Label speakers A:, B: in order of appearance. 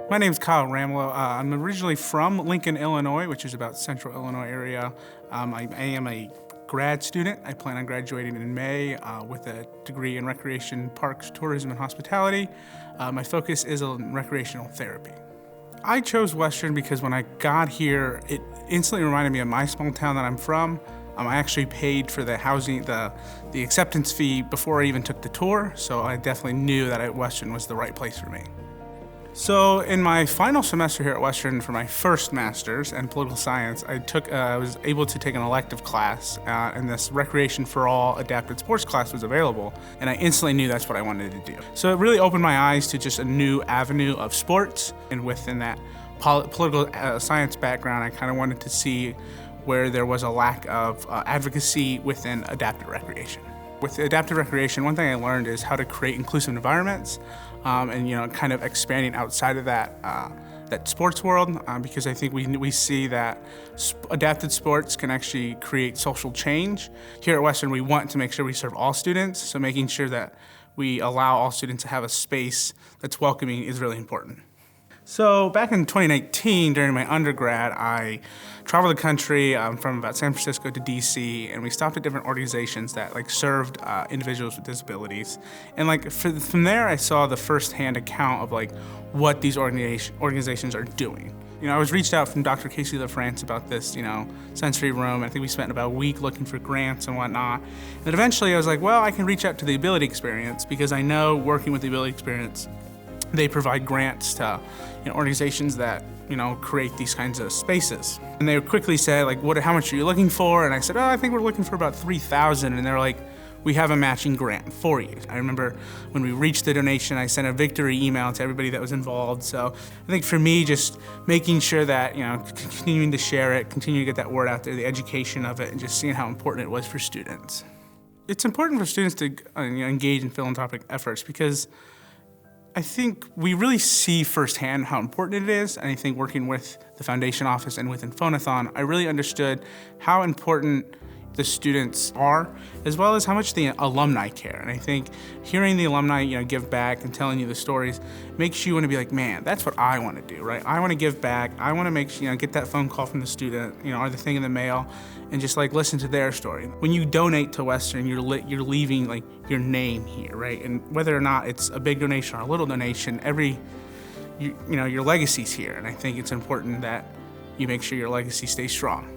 A: My name's Kyle Ramlow. I'm originally from Lincoln, Illinois, which is about central Illinois area. I am a grad student. I plan on graduating in May with a degree in recreation, parks, tourism, and hospitality. My focus is on recreational therapy. I chose Western because when I got here, it instantly reminded me of my small town that I'm from. I actually paid for the housing, the acceptance fee before I even took the tour, so I definitely knew that Western was the right place for me. So in my final semester here at Western for my first master's in political science, I was able to take an elective class, and this Recreation for All adapted sports class was available, and I instantly knew that's what I wanted to do. So it really opened my eyes to just a new avenue of sports, and within that political science background, I kind of wanted to see where there was a lack of advocacy within adapted recreation. With adaptive recreation, one thing I learned is how to create inclusive environments, and kind of expanding outside of that sports world, because I think we see that adapted sports can actually create social change. Here at Western, we want to make sure we serve all students, so making sure that we allow all students to have a space that's welcoming is really important. So back in 2019, during my undergrad, I traveled the country from about San Francisco to DC, and we stopped at different organizations that served individuals with disabilities. And from there, I saw the firsthand account of what these organizations are doing. I was reached out from Dr. Casey LaFrance about this, sensory room. I think we spent about a week looking for grants and whatnot. And eventually I was like, well, I can reach out to the Ability Experience because I know working with the Ability Experience, they provide grants to organizations that create these kinds of spaces. And they quickly said, how much are you looking for? And I said, I think we're looking for about $3,000. And they're like, we have a matching grant for you. I remember when we reached the donation, I sent a victory email to everybody that was involved. So I think for me, just making sure that, continuing to share it, continue to get that word out there, the education of it, and just seeing how important it was for students. It's important for students to engage in philanthropic efforts because I think we really see firsthand how important it is, and I think working with the foundation office and within Phonathon, I really understood how important the students are, as well as how much the alumni care. And I think hearing the alumni, give back and telling you the stories makes you want to be like, man, that's what I want to do, right? I want to give back. I want to get that phone call from the student, or the thing in the mail, and just listen to their story. When you donate to Western, you're leaving your name here, right? And whether or not it's a big donation or a little donation, your legacy's here. And I think it's important that you make sure your legacy stays strong.